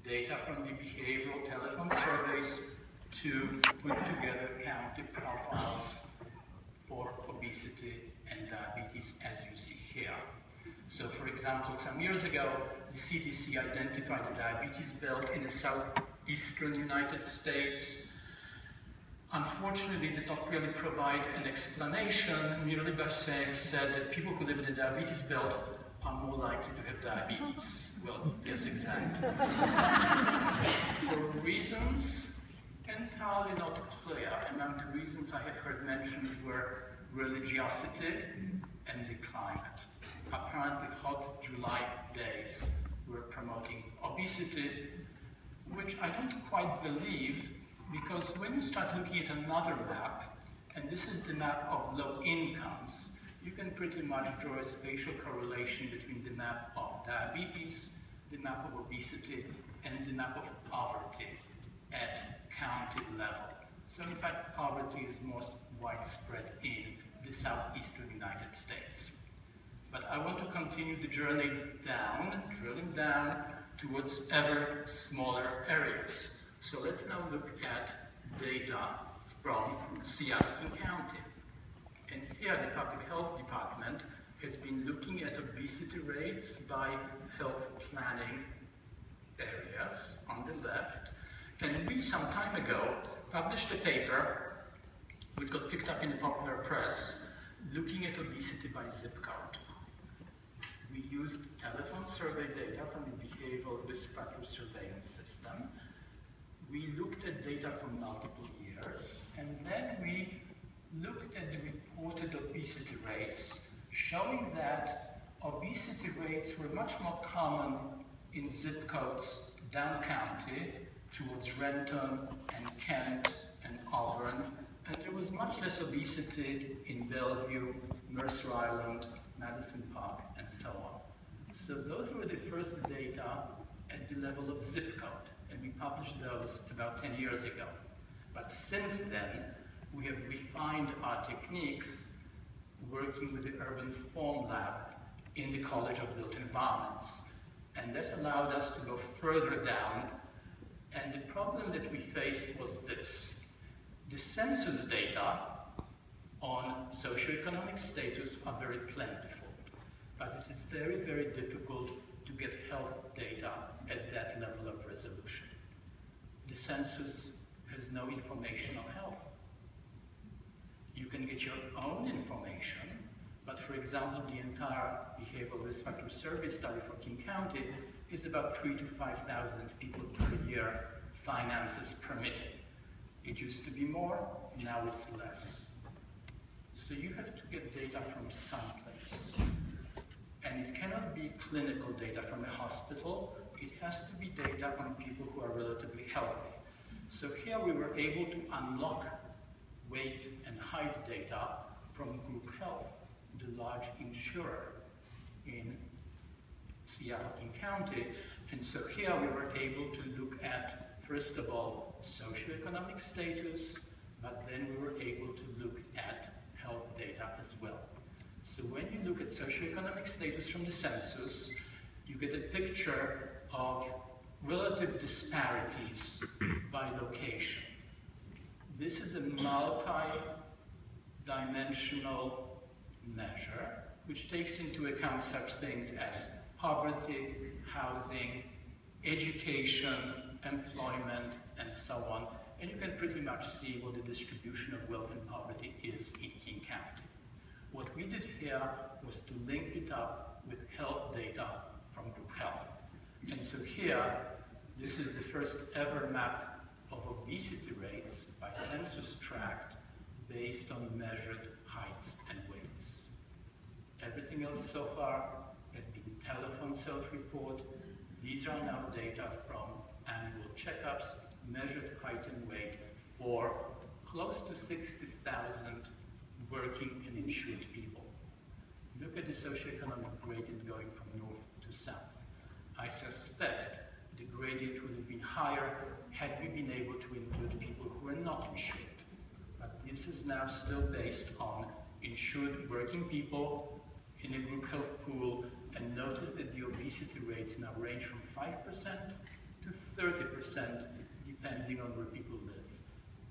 data from the behavioral telephone surveys to put together county profiles for obesity and diabetes, as you see here. So, for example, some years ago, the CDC identified a diabetes belt in the southeastern United States. Unfortunately, they did not really provide an explanation, merely by said that people who live in the diabetes belt are more likely to have diabetes. Well, yes, exactly. For reasons entirely not clear, among the reasons I have heard mentioned were religiosity and the climate. Apparently, hot July days were promoting obesity, which I don't quite believe, because when you start looking at another map, and this is the map of low incomes, you can pretty much draw a spatial correlation between the map of diabetes, the map of obesity, and the map of poverty at county level. So in fact, poverty is most widespread in the southeastern United States. But I want to continue the journey down, drilling down towards ever smaller areas. So let's now look at data from Seattle County. And here the Public Health Department has been looking at obesity rates by health planning areas on the left. And we, some time ago, published a paper which got picked up in the popular press looking at obesity by zip code. We used telephone survey data from the behavioral risk factor surveillance system. We looked at data from multiple years, and then we looked at the reported obesity rates, showing that obesity rates were much more common in zip codes down county towards Renton and Kent and Auburn, and there was much less obesity in Bellevue, Mercer Island, Madison Park, and so on. So those were the first data at the level of zip code, and we published those about 10 years ago. But since then, we have refined our techniques working with the Urban Form Lab in the College of Built Environments. And that allowed us to go further down. And the problem that we faced was this. The census data on socioeconomic status are very plentiful, but it is very, very difficult to get health data at that level of resolution. The census has no information on health. You can get your own information, but for example, the entire behavioral risk factor survey study for King County is about 3,000 to 5,000 people per year, finances permitted. It used to be more, now it's less. So you have to get data from someplace. And it cannot be clinical data from a hospital. It has to be data on people who are relatively healthy. So here we were able to unlock weight and height data from Group Health, the large insurer in Seattle King County. And so here we were able to look at, first of all, socioeconomic status, but then we were able to look at health data as well. So when you look at socioeconomic status from the census, you get a picture of relative disparities by location. This is a multi-dimensional measure which takes into account such things as poverty, housing, education, employment, and so on. And you can pretty much see what the distribution of wealth and poverty is in King County. What we did here was to link it up with health data from Group Health. And so here, this is the first ever map of obesity rates by census tract based on measured heights and weights. Everything else so far has been telephone self-report. These are now data from annual checkups, measured height and weight for close to 60,000 working and insured people. Look at the socioeconomic gradient going from north to south. I suspect the gradient would have been higher had we been able to include people who are not insured. But this is now still based on insured working people in a group health pool, and notice that the obesity rates now range from 5% to 30% depending on where people live.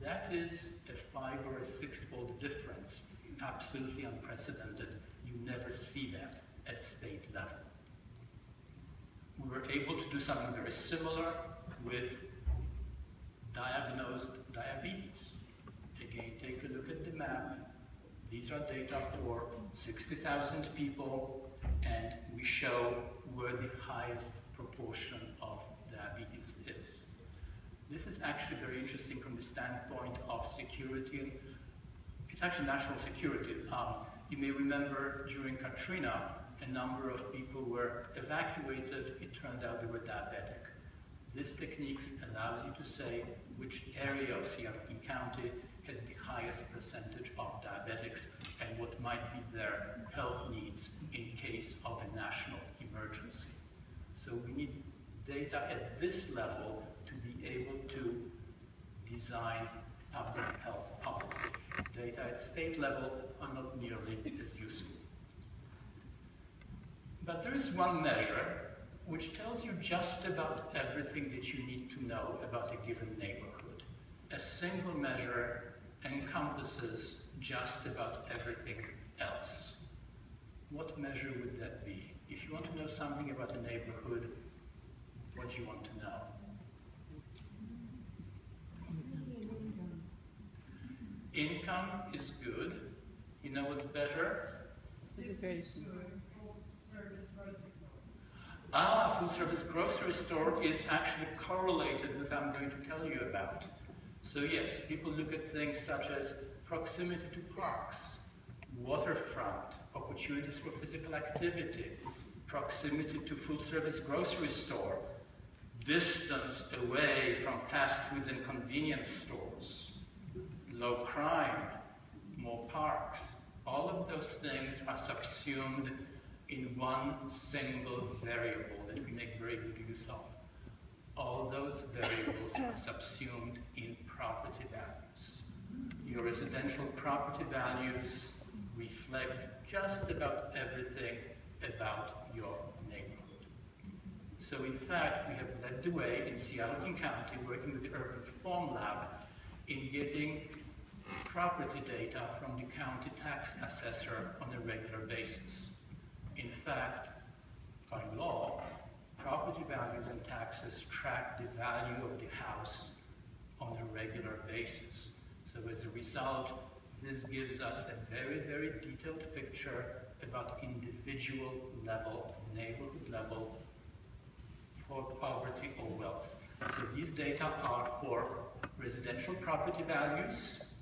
That is a 5- or a 6-fold difference, absolutely unprecedented. You never see that at state level. We were able to do something very similar with diagnosed diabetes. Again, take a look at the map. These are data for 60,000 people, and we show where the highest proportion of diabetes is. This is actually very interesting from the standpoint of security. It's actually national security. You may remember during Katrina, a number of people were evacuated. It turned out they were diabetic. This technique allows you to say which area of Seattle County has the highest percentage of diabetics and what might be their health needs in case of a national emergency. So we need data at this level to be able to design public health policy. Data at state level are not nearly as useful. But there is one measure which tells you just about everything that you need to know about a given neighborhood. A single measure encompasses just about everything else. What measure would that be? If you want to know something about a neighborhood, what do you want to know? Income is good. You know what's better? Education. Full-service grocery store is actually correlated with what I'm going to tell you about. So yes, people look at things such as proximity to parks, waterfront, opportunities for physical activity, proximity to full-service grocery store, distance away from fast foods and convenience stores, low crime, more parks. All of those things are subsumed in one single variable that we make very good use of. All those variables are subsumed in property values. Your residential property values reflect just about everything about your neighborhood. So in fact, we have led the way in Seattle County, working with the Urban Form Lab, in getting property data from the county tax assessor on a regular basis. In fact, by law, property values and taxes track the value of the house on a regular basis. So as a result, this gives us a very, very detailed picture about individual level, neighborhood level, for poverty or wealth. So these data are for residential property values,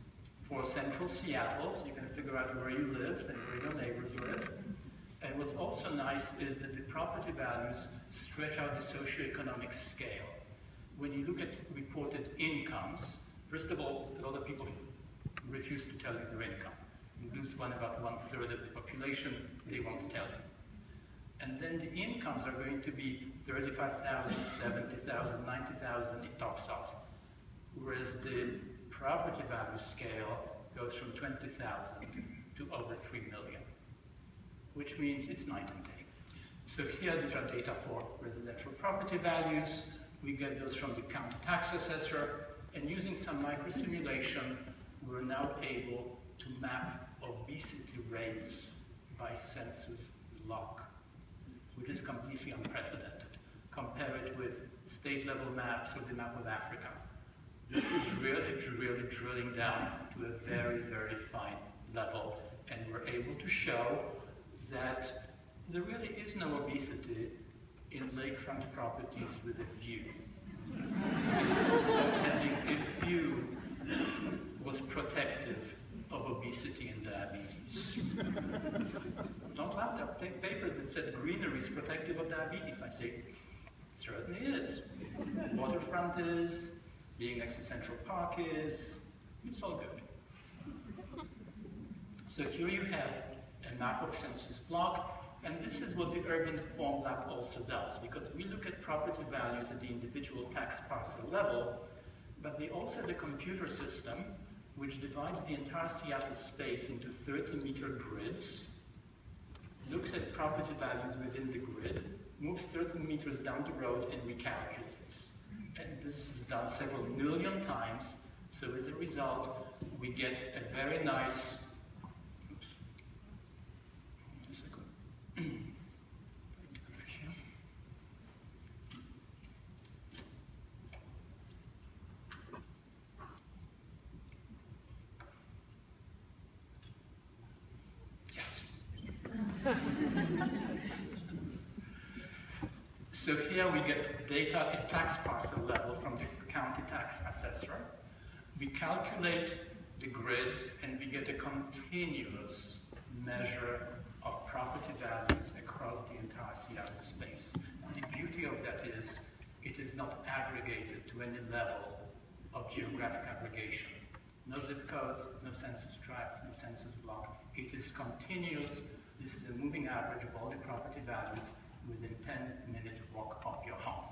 for central Seattle, so you can figure out where you live and where your neighbors live. And what's also nice is that the property values stretch out the socioeconomic scale. When you look at reported incomes, first of all, a lot of people refuse to tell you their income. You lose about 1/3 of the population, they won't tell you. And then the incomes are going to be 35,000, 70,000, 90,000, it tops off. Whereas the property value scale goes from 20,000 to over 3 million. Which means it's night and day. So here, these are data for residential property values. We get those from the county tax assessor, and using some microsimulation, we're now able to map obesity rates by census block, which is completely unprecedented. Compare it with state-level maps or the map of Africa. This is really drilling down to a very, very fine level, and we're able to show that there really is no obesity in lakefront properties with a view. Having a view was protective of obesity and diabetes. Don't laugh, there are papers that said greenery is protective of diabetes. I say, it certainly is. Waterfront is, being next to Central Park is, it's all good. So here you have a map of census block, and this is what the Urban Form Lab also does, because we look at property values at the individual tax parcel level, but they also have a computer system which divides the entire Seattle space into 30-meter grids, looks at property values within the grid, moves 30 meters down the road and recalculates. And this is done several million times. So as a result, we get a very nice, oops, a second. So here we get data at tax parcel level from the county tax assessor. We calculate the grids and we get a continuous measure of property values across the entire Seattle space. The beauty of that is it is not aggregated to any level of geographic aggregation. No zip codes, no census tracts, no census block. It is continuous. This is a moving average of all the property values within 10-minute walk of your home.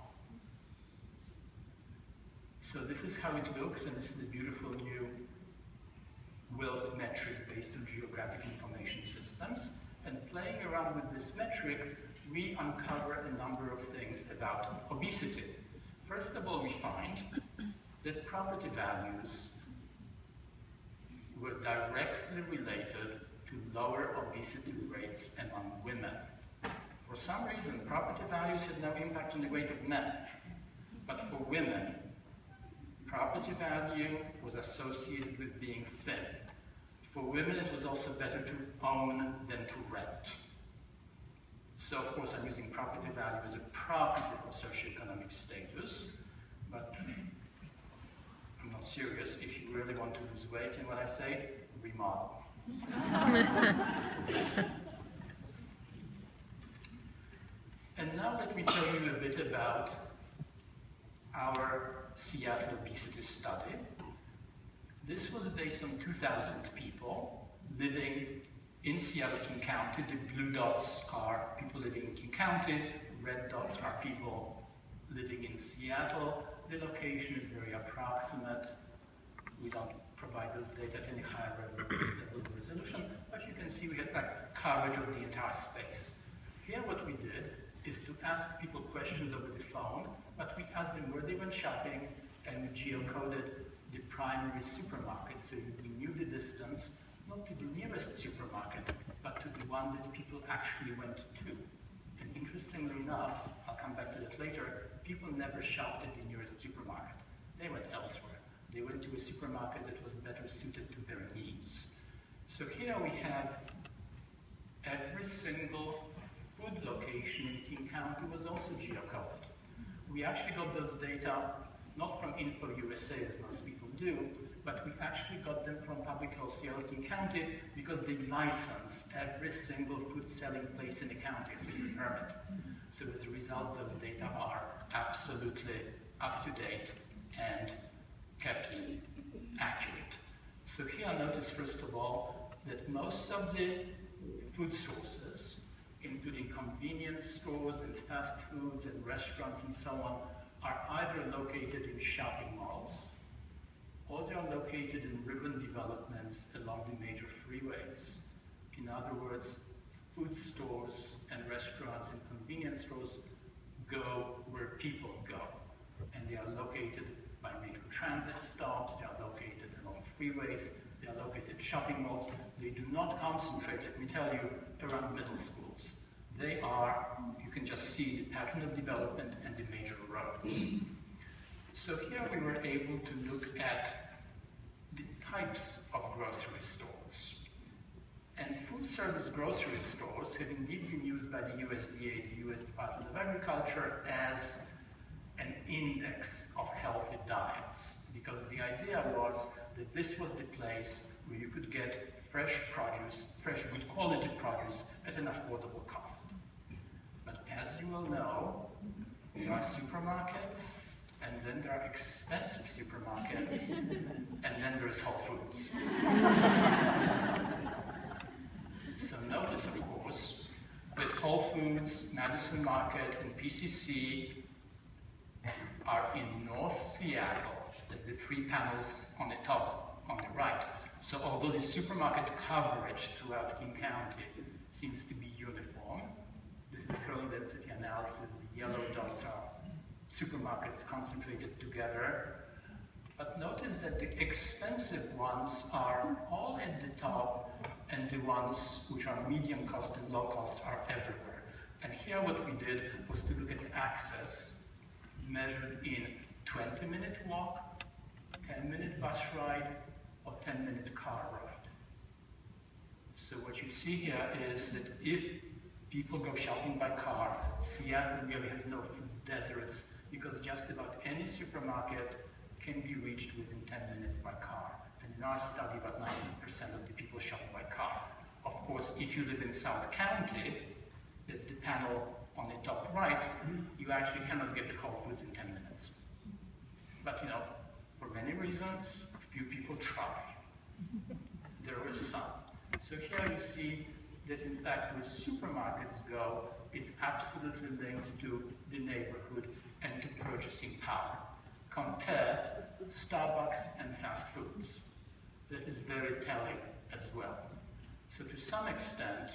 So this is how it looks, and this is a beautiful new wealth metric based on geographic information systems. And playing around with this metric, we uncover a number of things about obesity. First of all, we find that property values were directly related to lower obesity rates among women. For some reason, property values had no impact on the weight of men. But for women, property value was associated with being thin. For women, it was also better to own than to rent. So, of course, I'm using property value as a proxy for socioeconomic status, but I'm not serious. If you really want to lose weight in what I say, remodel. And now let me tell you a bit about our Seattle obesity study. This was based on 2,000 people living in Seattle, King County. The blue dots are people living in King County. Red dots are people living in Seattle. The location is very approximate. We don't provide those data at any higher level of resolution, but you can see we had coverage of the entire space. Here what we did is to ask people questions over the phone, but we asked them where they went shopping, and we geocoded the primary supermarket, so we knew the distance, not to the nearest supermarket, but to the one that people actually went to. And interestingly enough, I'll come back to that later, people never shopped at the nearest supermarket. They went elsewhere. They went to a supermarket that was better suited to their needs. So here we have every single food location in King County was also geocoded. We actually got those data not from Info USA, as most people do, but we actually got them from Public Health Seattle King County because they license every single food selling place in the county as a permit. So as a result, those data are absolutely up to date and kept accurate. So here notice, first of all, that most of the food sources, including convenience stores and fast foods and restaurants and so on, are either located in shopping malls or they are located in urban developments along the major freeways. In other words, food stores and restaurants and convenience stores go where people go. And they are located by major transit stops, they are located along freeways, they are located in shopping malls. They do not concentrate, let me tell you, around middle schools. They are, you can just see the pattern of development and the major roads. So here we were able to look at the types of grocery stores. And food service grocery stores have indeed been used by the USDA, the US Department of Agriculture, as an index of healthy diets. Because the idea was that this was the place where you could get fresh produce, fresh good quality produce at an affordable cost. But as you will know, there are supermarkets, and then there are expensive supermarkets, and then there is Whole Foods. So notice, of course, that Whole Foods, Madison Market, and PCC are in North Seattle. That's the three panels on the top, on the right. So although the supermarket coverage throughout King County seems to be uniform, this is the kernel density analysis, the yellow dots are supermarkets concentrated together. But notice that the expensive ones are all at the top, and the ones which are medium cost and low cost are everywhere. And here what we did was to look at access, measured in 20-minute walk, 10-minute bus ride, or 10-minute car ride. So what you see here is that if people go shopping by car, Seattle really has no food deserts, because just about any supermarket can be reached within 10 minutes by car. And in our study, about 90% of the people shop by car. Of course, if you live in South County, there's the panel on the top right, you actually cannot get to Whole Foods in 10 minutes. But you know, for many reasons, few people try. There is some. So here you see that in fact where supermarkets go, it's absolutely linked to the neighborhood and to purchasing power. Compare Starbucks and fast foods. That is very telling as well. So to some extent,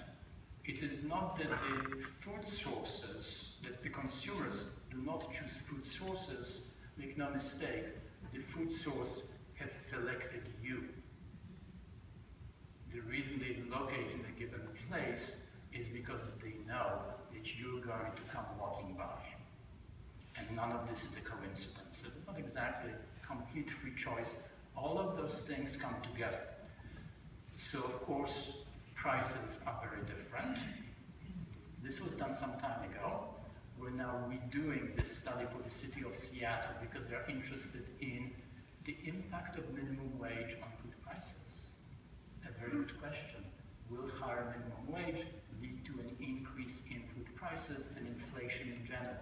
it is not that the food sources, that the consumers do not choose food sources. Make no mistake, the food source has selected you. The reason they locate in a given place is because they know that you're going to come walking by. And none of this is a coincidence. So it's not exactly complete free choice. All of those things come together. So of course, prices are very different. This was done some time ago. We're now redoing this study for the city of Seattle because they're interested in the impact of minimum wage on food prices. A very good question. Will higher minimum wage lead to an increase in food prices and inflation in general?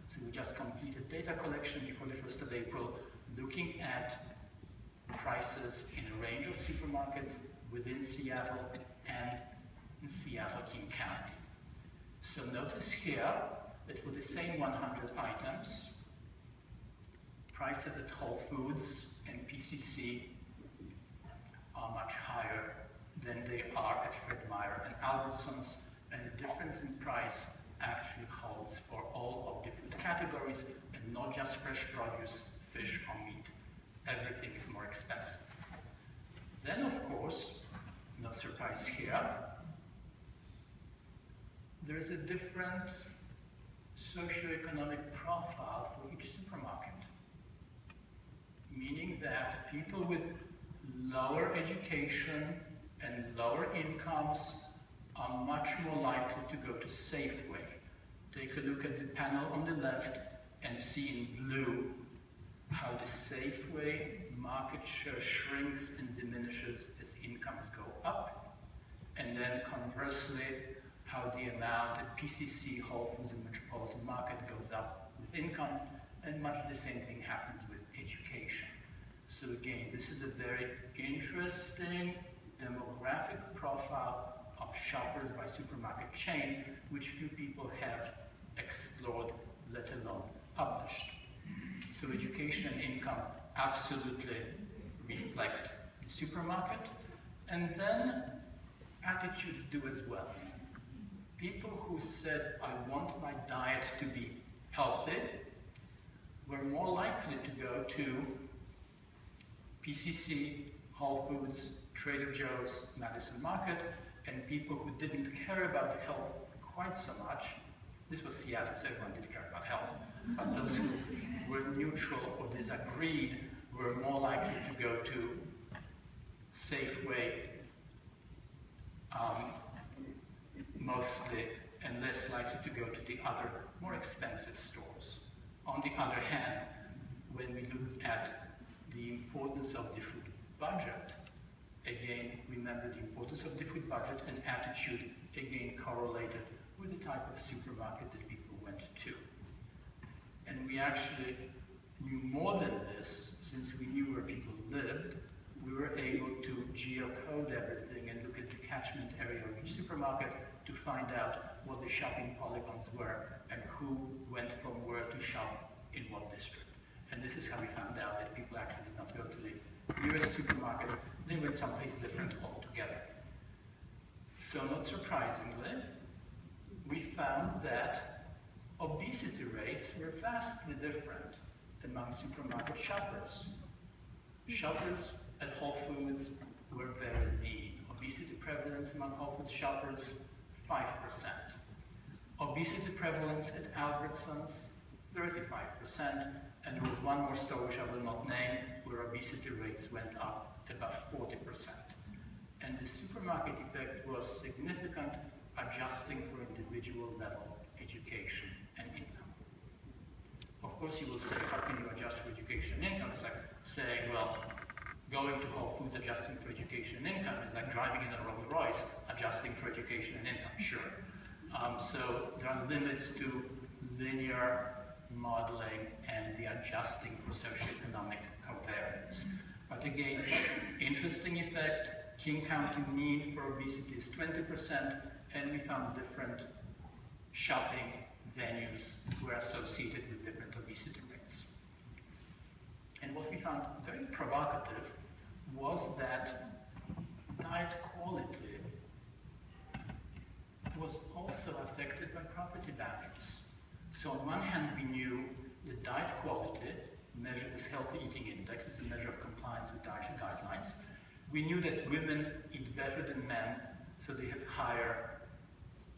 So we just completed data collection before the 1st of April, looking at prices in a range of supermarkets within Seattle and in Seattle-King County. So notice here that for the same 100 items, prices at Whole Foods and PCC are much higher than they are at Fred Meyer and Albertsons, and the difference in price actually holds for all of the food categories and not just fresh produce, fish or meat. Everything is more expensive. Then of course, no surprise here, there is a different socioeconomic profile for each supermarket. Meaning that people with lower education and lower incomes are much more likely to go to Safeway. Take a look at the panel on the left and see in blue how the Safeway market share shrinks and diminishes as incomes go up, and then conversely, how the amount at PCC, Whole Foods, and Metropolitan Market goes up with income, and much the same thing happens with education. So again, this is a very interesting demographic profile of shoppers by supermarket chain, which few people have explored, let alone published. So education and income absolutely reflect the supermarket, and then attitudes do as well. People who said, I want my diet to be healthy, were more likely to go to PCC, Whole Foods, Trader Joe's, Madison Market, and people who didn't care about health quite so much, this was Seattle, so everyone did care about health, but those who were neutral or disagreed were more likely to go to Safeway, mostly, and less likely to go to the other more expensive stores. On the other hand, when we look at the importance of the food budget, again, remember the importance of the food budget and attitude, again, correlated with the type of supermarket that people went to. And we actually knew more than this, since we knew where people lived. We were able to geocode everything and look at the catchment area of each supermarket to find out what the shopping polygons were and who went from where to shop in what district. And this is how we found out that people actually did not go to the nearest supermarket, they went someplace different altogether. So not surprisingly, we found that obesity rates were vastly different among supermarket shoppers. Shoppers at Whole Foods were very lean. Obesity prevalence among Whole Foods shoppers, 5%. Obesity prevalence at Albertsons, 35%, and there was one more store which I will not name, where obesity rates went up about 40%. And the supermarket effect was significant, adjusting for individual level education and income. Of course, you will say, how can you adjust for education and income? It's like saying, well, going to Whole Foods adjusting for education and income is like driving in a Rolls Royce adjusting for education and income, sure. So there are limits to linear modeling and the adjusting for socioeconomic covariance. But again, interesting effect, King County mean for obesity is 20%, and we found different shopping venues were associated with different obesity rates. And what we found very provocative was that diet quality was also affected by property values. So on one hand, we knew that diet quality, measured as healthy eating index, is a measure of compliance with dietary guidelines. We knew that women eat better than men, so they have higher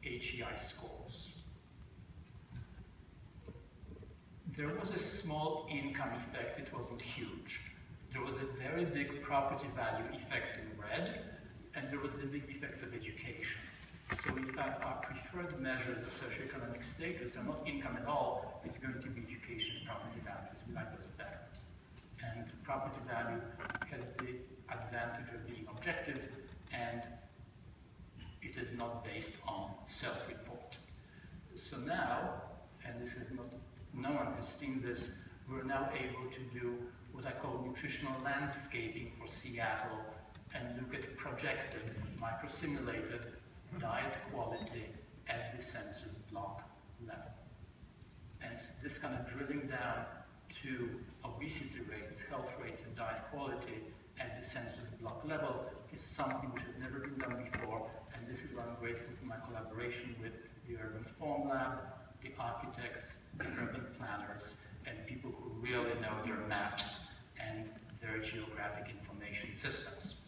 HEI scores. There was a small income effect, it wasn't huge. There was a very big property value effect in red, and there was a big effect of education. So in fact, our preferred measures of socioeconomic status are not income at all, it's going to be education and property values. We like those better. And property value has the advantage of being objective, and it is not based on self-report. So now, and this is not, no one has seen this, we're now able to do what I call nutritional landscaping for Seattle and look at projected, micro-simulated diet quality at the census block level. And this kind of drilling down to obesity rates, health rates, and diet quality at the census block level is something which has never been done before, and this is why I'm grateful for my collaboration with the Urban Form Lab, the architects, the urban planners, and people who really know their maps and their geographic information systems.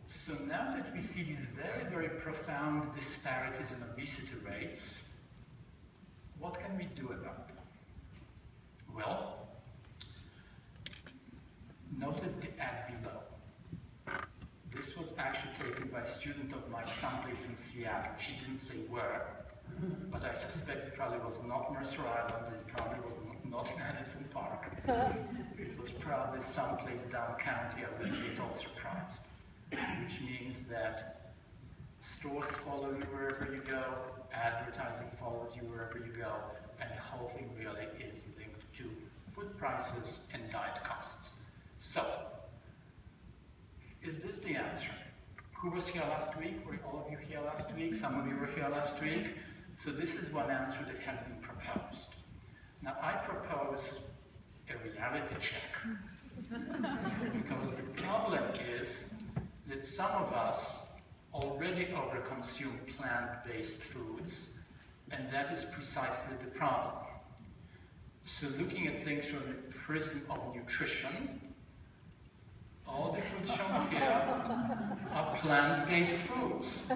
So now that we see these very, very profound disparities in obesity rates, what can we do about them? Well, notice the ad below. This was actually taken by a student of mine someplace in Seattle. She didn't say where, but I suspect it probably was not Mercer Island, it probably was not Madison Park. It was probably someplace down county. I wouldn't be at all surprised. Which means that stores follow you wherever you go, advertising follows you wherever you go, and the whole thing really is linked to food prices and diet costs. So, is this the answer? Who was here last week? Were all of you here last week? Some of you were here last week. So this is one answer that has been proposed. Now I propose a reality check. Because the problem is that some of us already overconsume plant-based foods, and that is precisely the problem. So looking at things from the prism of nutrition, all the foods shown here are plant-based foods,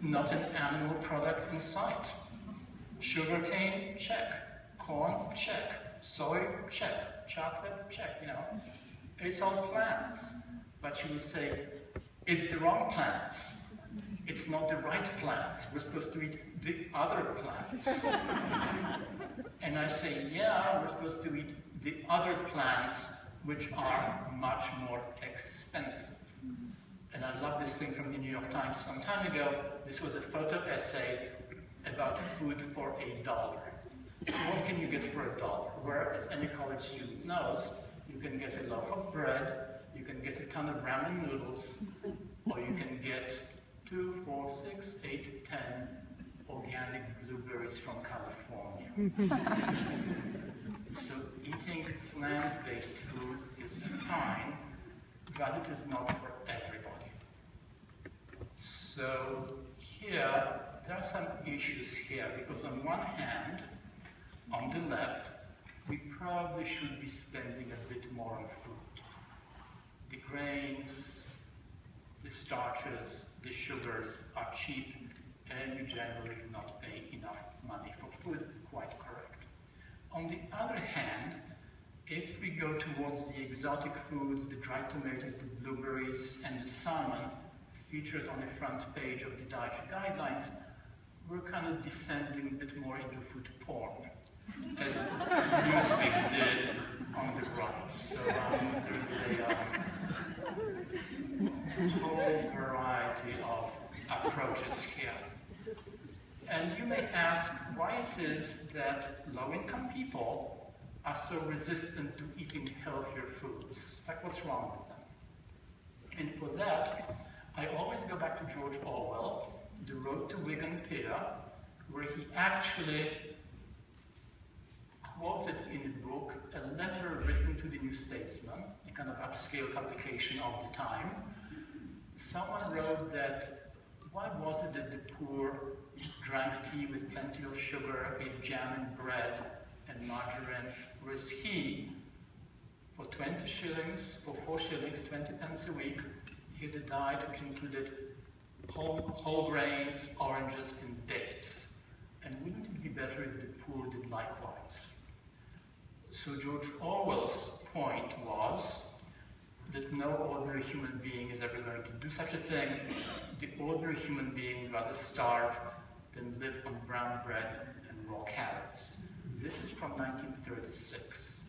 not an animal product in sight. Sugarcane, check. Corn, check. Soy, check. Chocolate, check, you know. It's all plants. But you will say, it's the wrong plants. It's not the right plants. We're supposed to eat the other plants. And I say, yeah, we're supposed to eat the other plants which are much more expensive. And I love this thing from the New York Times some time ago. This was a photo essay about food for $1. So what can you get for $1? Where, as any college student knows, you can get a loaf of bread, you can get a ton of ramen noodles, or you can get 2, 4, 6, 8, 10 organic blueberries from California. So eating plant-based foods is fine, but it is not for everybody. So here, there are some issues here, because on one hand, on the left, we probably should be spending a bit more on food. The grains, the starches, the sugars are cheap, and you generally do not pay enough money for food, quite correct. On the other hand, if we go towards the exotic foods, the dried tomatoes, the blueberries, and the salmon featured on the front page of the dietary guidelines, we're kind of descending a bit more into food porn, as Newsweek did on the right. So there's a whole variety of approaches here. And you may ask why it is that low-income people are so resistant to eating healthier foods. Like, what's wrong with them? And for that, I always go back to George Orwell, The Road to Wigan Pier, where he actually quoted in the book a letter written to the New Statesman, a kind of upscale publication of the time. Someone wrote that, why was it that the poor drank tea with plenty of sugar, ate jam and bread and margarine, whereas he, for 20 shillings, for 4 shillings, 20 pence a week, he had a diet which included whole grains, oranges, and dates. And wouldn't it be better if the poor did likewise? So George Orwell's point was that no ordinary human being is ever going to do such a thing. The ordinary human being would rather starve than live on brown bread and raw carrots. This is from 1936.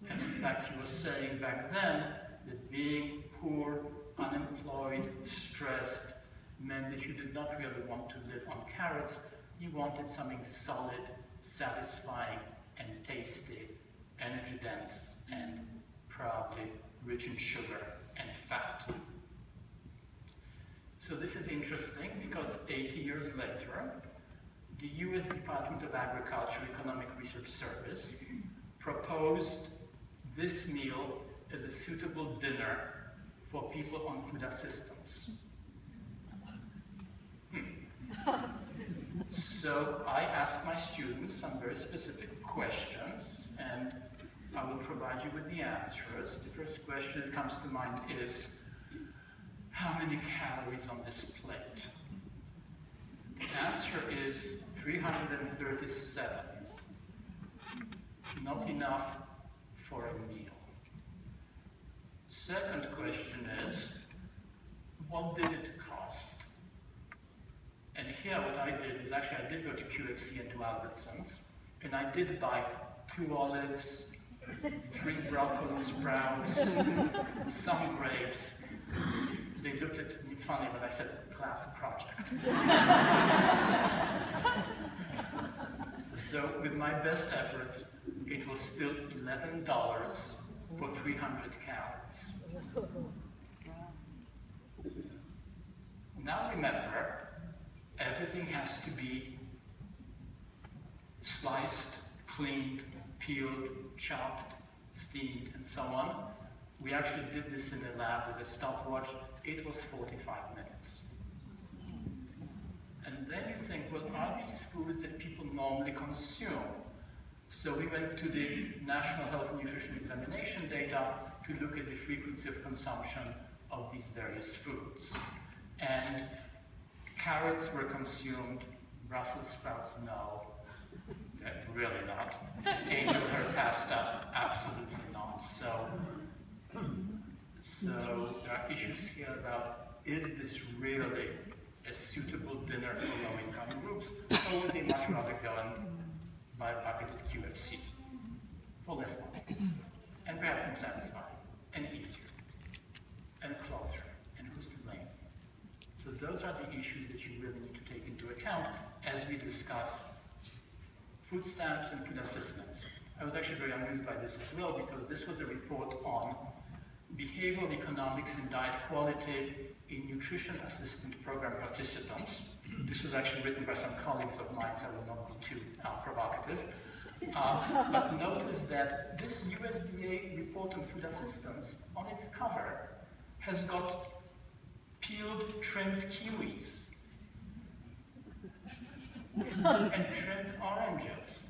And in fact, he was saying back then that being poor, unemployed, stressed, meant that you did not really want to live on carrots. You wanted something solid, satisfying, and tasty, energy-dense, and probably rich in sugar and fat. So this is interesting because 80 years later, the US Department of Agriculture Economic Research Service proposed this meal as a suitable dinner for people on food assistance. So I asked my students some very specific questions, and I will provide you with the answers. The first question that comes to mind is, how many calories on this plate? The answer is 337. Not enough for a meal. Second question is, what did it cost? And here what I did is actually I did go to QFC and to Albertsons, and I did buy 2 olives, 3 broccoli sprouts, some grapes. They looked at me funny when I said class project. So with my best efforts, it was still $11 for 300 calories. Now remember, everything has to be sliced, cleaned, peeled, chopped, steamed, and so on. We actually did this in the lab with a stopwatch. It was 45 minutes. And then you think, well, are these foods that people normally consume? So we went to the National Health and Nutrition Examination data to look at the frequency of consumption of these various foods. And carrots were consumed, Brussels sprouts, no, really not. Angel hair pasta, absolutely not. So there are issues here about, is this really a suitable dinner for low-income groups, or would they much rather go and buy a bucket at QFC for less money, and perhaps more satisfying, and easier, and closer, and who's to blame? So those are the issues that you really need to take into account as we discuss food stamps and food assistance. I was actually very amused by this as well, because this was a report on behavioral economics and diet quality in nutrition assistant program participants. This was actually written by some colleagues of mine, so I will not be too provocative. But notice that this USDA report on food assistance, on its cover, has got peeled, trimmed kiwis. and trimmed oranges.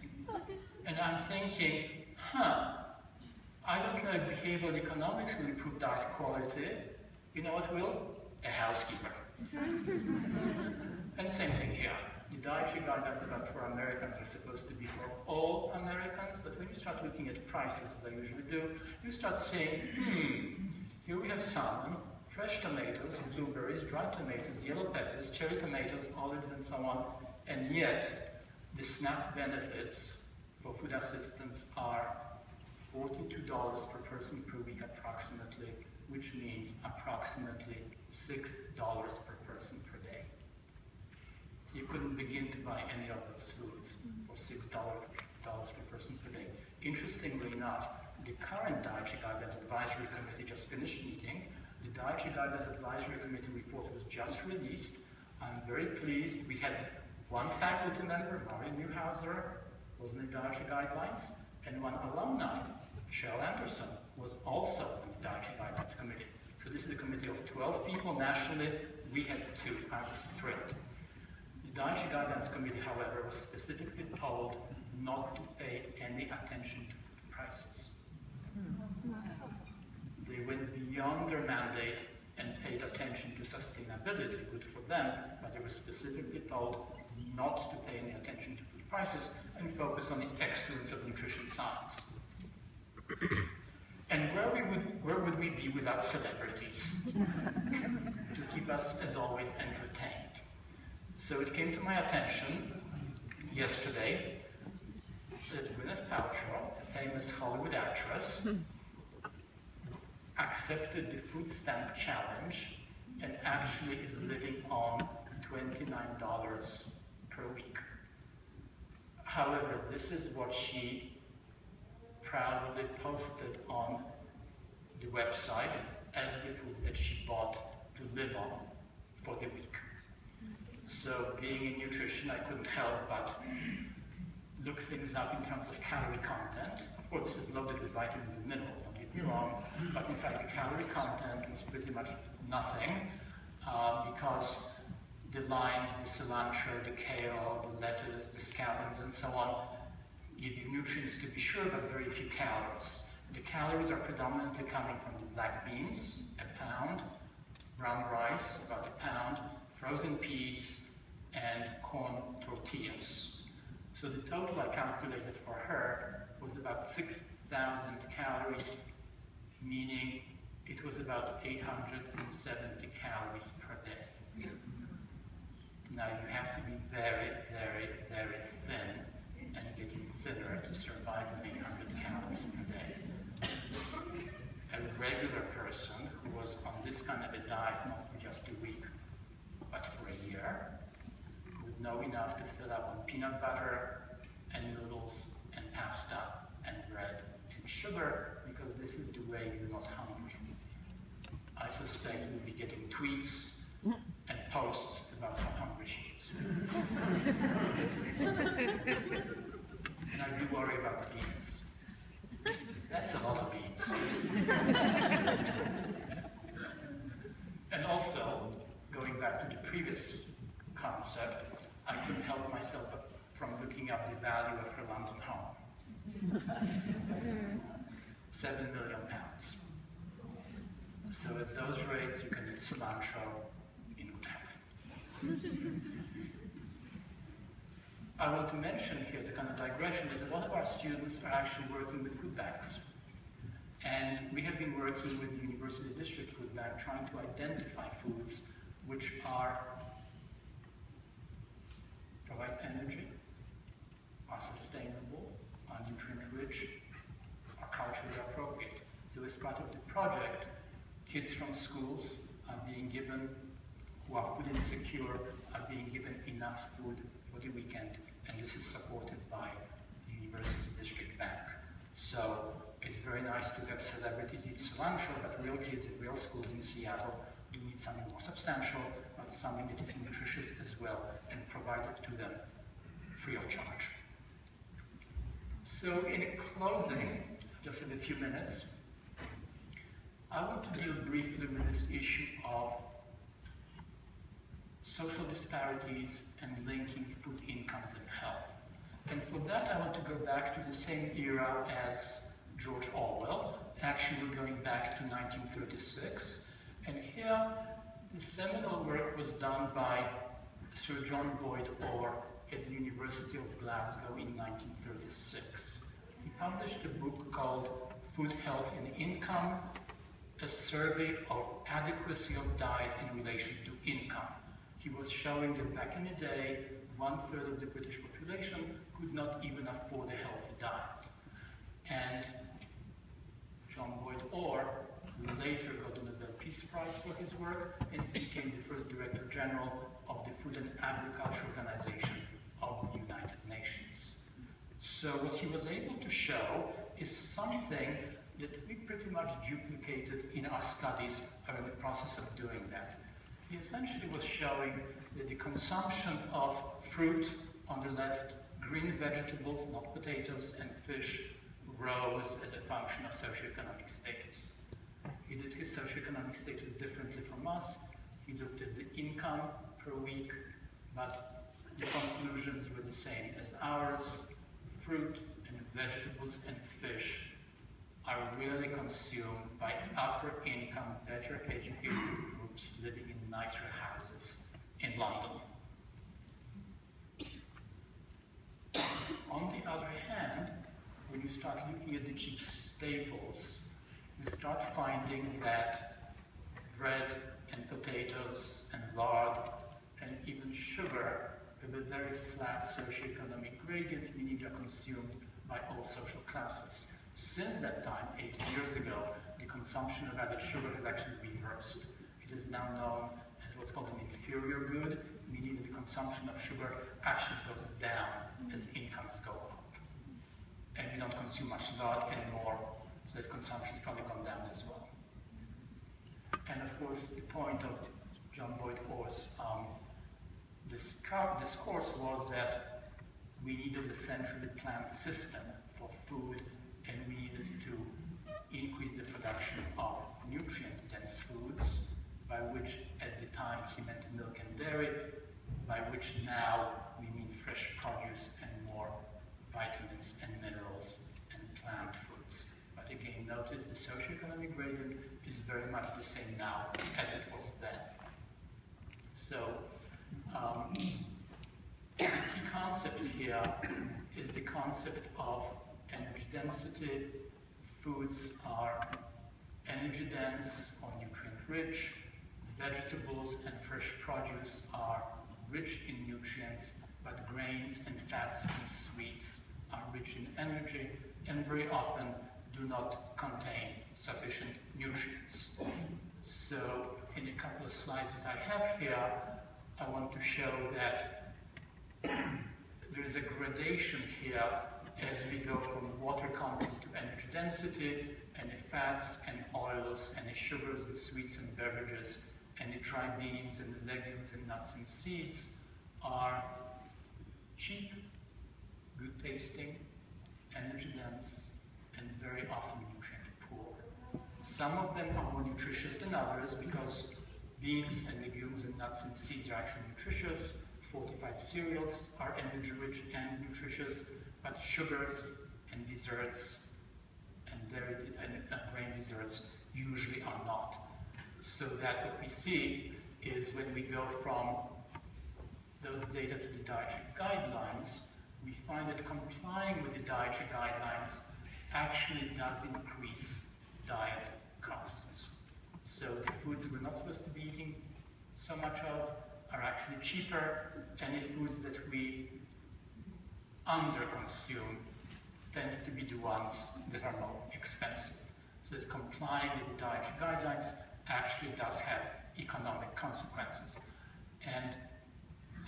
And I'm thinking, I don't know if behavioral economics will improve diet quality. You know what will? A housekeeper. And same thing here. The dietary guidelines for Americans are supposed to be for all Americans, but when you start looking at prices, as I usually do, you start saying, here we have salmon, fresh tomatoes, blueberries, dried tomatoes, yellow peppers, cherry tomatoes, olives, and so on, and yet the SNAP benefits for food assistance are $42 per person per week approximately, which means approximately $6 per person per day. You couldn't begin to buy any of those foods for $6 per person per day. Interestingly enough, the current Dietary Guidelines Advisory Committee just finished meeting. The Dietary Guidelines Advisory Committee report was just released. I'm very pleased. We had one faculty member, Mari Newhauser, was in the Dietary Guidelines, and one alumni, Cheryl Anderson, was also in the Dietary Guidelines Committee. So this is a committee of 12 people nationally. We had 2. I was thrilled. The Dietary Guidelines Committee, however, was specifically told not to pay any attention to food prices. They went beyond their mandate and paid attention to sustainability, good for them, but they were specifically told not to pay any attention to food prices and focus on the excellence of nutrition science. And where would we be without celebrities to keep us, as always, entertained? So it came to my attention yesterday that Gwyneth Paltrow, a famous Hollywood actress, accepted the food stamp challenge and actually is living on $29 per week. However, this is what she proudly posted on the website as the foods that she bought to live on for the week. So being in nutrition, I couldn't help but look things up in terms of calorie content. Of course, this is loaded with vitamins and minerals, don't get me wrong, but in fact the calorie content was pretty much nothing because the limes, the cilantro, the kale, the lettuce, the scallions, and so on give you nutrients to be sure, but very few calories. The calories are predominantly coming from the black beans, a pound, brown rice, about a pound, frozen peas, and corn tortillas. So the total I calculated for her was about 6,000 calories, meaning it was about 870 calories per day. Now you have to be very, very, very thin and getting thinner to survive on 800 calories per day. A regular person who was on this kind of a diet, not for just a week, but for a year, would know enough to fill up on peanut butter and noodles and pasta and bread and sugar, because this is the way you're not hungry. I suspect you'll be getting tweets and posts about how hungry she is. And I do worry about the beans. That's a lot of beans. And also, going back to the previous concept, I couldn't help myself from looking up the value of her London home. 7 million pounds. So at those rates, you can eat cilantro in good health. I want to mention here, as a kind of digression, that a lot of our students are actually working with food banks. And we have been working with the University District Food Bank trying to identify foods which provide energy, are sustainable, are nutrient-rich, are culturally appropriate. So as part of the project, kids from schools are being given, who are food insecure, are being given enough food for the weekend, and this is supported by the University District Bank. So it's very nice to have celebrities eat cilantro, but real kids in real schools in Seattle do need something more substantial, but something that is nutritious as well, and provided to them free of charge. So in closing, just in a few minutes, I want to deal briefly with this issue of social disparities and linking food incomes and health. And for that, I want to go back to the same era as George Orwell. Actually, we're going back to 1936. And here, the seminal work was done by Sir John Boyd Orr at the University of Glasgow in 1936. He published a book called Food, Health and Income, a survey of adequacy of diet in relation to income. He was showing that back in the day, 1/3 of the British population could not even afford a healthy diet. And John Boyd Orr later got the Nobel Peace Prize for his work, and he became the first Director General of the Food and Agriculture Organization of the United Nations. So what he was able to show is something that we pretty much duplicated in our studies or in the process of doing that. He essentially was showing that the consumption of fruit on the left, green vegetables, not potatoes, and fish rose as a function of socioeconomic status. He did his socioeconomic status differently from us. He looked at the income per week, but the conclusions were the same as ours. Fruit and vegetables and fish are really consumed by upper income, better educated groups living in nicer houses in London. On the other hand, when you start looking at the cheap staples, you start finding that bread and potatoes and lard and even sugar have a very flat socioeconomic gradient, meaning they're consumed by all social classes. Since that time, 80 years ago, the consumption of added sugar has actually reversed. It is now known as what's called an inferior good, meaning that the consumption of sugar actually goes down as incomes go up. And we don't consume much lard anymore, so that consumption has probably gone down as well. And of course, the point of John Boyd Orr's discourse was that we needed a centrally planned system for food, and we needed to increase the production of nutrient-dense foods, by which at the time he meant milk and dairy, by which now we mean fresh produce and more vitamins and minerals and plant foods. But again, notice the socioeconomic gradient is very much the same now as it was then. So the key concept here is the concept of energy density. Foods are energy dense or nutrient rich. Vegetables and fresh produce are rich in nutrients, but grains and fats and sweets are rich in energy and very often do not contain sufficient nutrients. So in a couple of slides that I have here, I want to show that there is a gradation here as we go from water content to energy density, and the fats and oils and the sugars and sweets and beverages and the dry beans and the legumes and nuts and seeds are cheap, good tasting, energy dense, and very often nutrient poor. Some of them are more nutritious than others because beans and legumes and nuts and seeds are actually nutritious. Fortified cereals are energy rich and nutritious, but sugars and desserts and dairy and grain desserts usually are not. So that what we see is when we go from those data to the dietary guidelines, we find that complying with the dietary guidelines actually does increase diet costs. So the foods we're not supposed to be eating so much of are actually cheaper, and the foods that we under-consume tend to be the ones that are more expensive. So that complying with the dietary guidelines actually does have economic consequences. And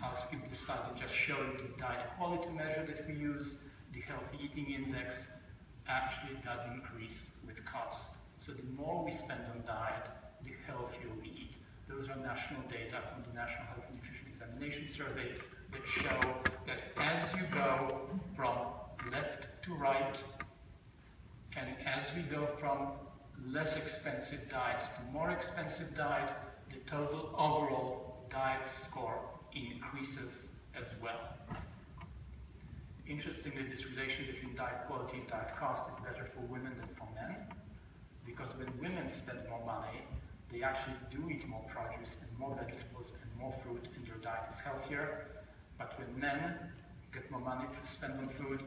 I'll skip this slide and just show you the diet quality measure that we use. The healthy eating index actually does increase with cost. So the more we spend on diet, the healthier we eat. Those are national data from the National Health and Nutrition Examination Survey that show that as you go from left to right, and as we go from less expensive diets to more expensive diet, the total overall diet score increases as well. Interestingly, this relation between diet quality and diet cost is better for women than for men, because when women spend more money, they actually do eat more produce and more vegetables and more fruit, and their diet is healthier. But when men get more money to spend on food,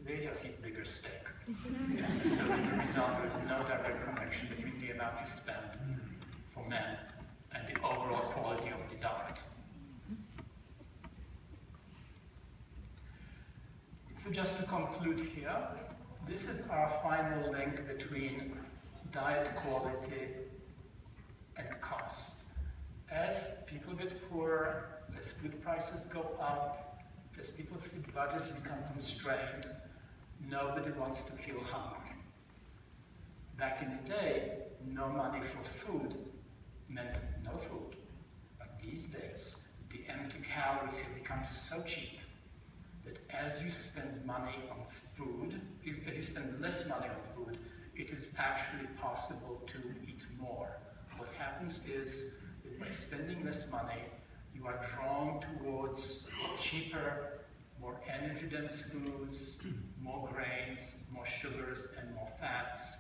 they just eat bigger steak. So as a result, there is no direct connection between the amount you spend for men and the overall quality of the diet. So just to conclude here, this is our final link between diet quality and cost. As people get poorer, as food prices go up, as people's food budgets become constrained, nobody wants to feel hungry. Back in the day, no money for food meant no food. But these days, the empty calories have become so cheap that as you spend money on food, if you spend less money on food, it is actually possible to eat more. What happens is that by spending less money, you are drawn towards cheaper, more energy-dense foods, more grains, more sugars, and more fats.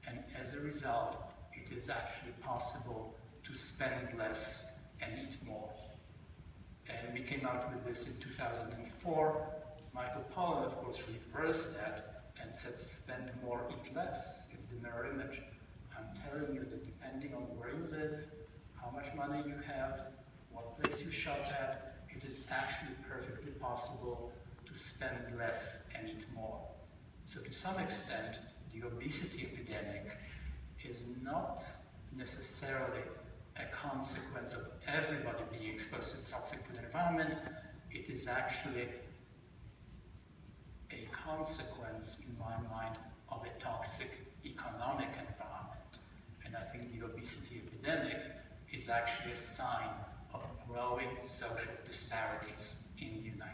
And as a result, it is actually possible to spend less and eat more. And we came out with this in 2004. Michael Pollan, of course, reversed that and said, spend more, eat less. It's the mirror image. I'm telling you that depending on where you live, how much money you have, what place you shop at, it is actually perfectly possible to spend less and eat more. So to some extent, the obesity epidemic is not necessarily a consequence of everybody being exposed to the toxic food environment. It is actually a consequence, in my mind, of a toxic economic environment. And I think the obesity epidemic is actually a sign of growing social disparities in the United States.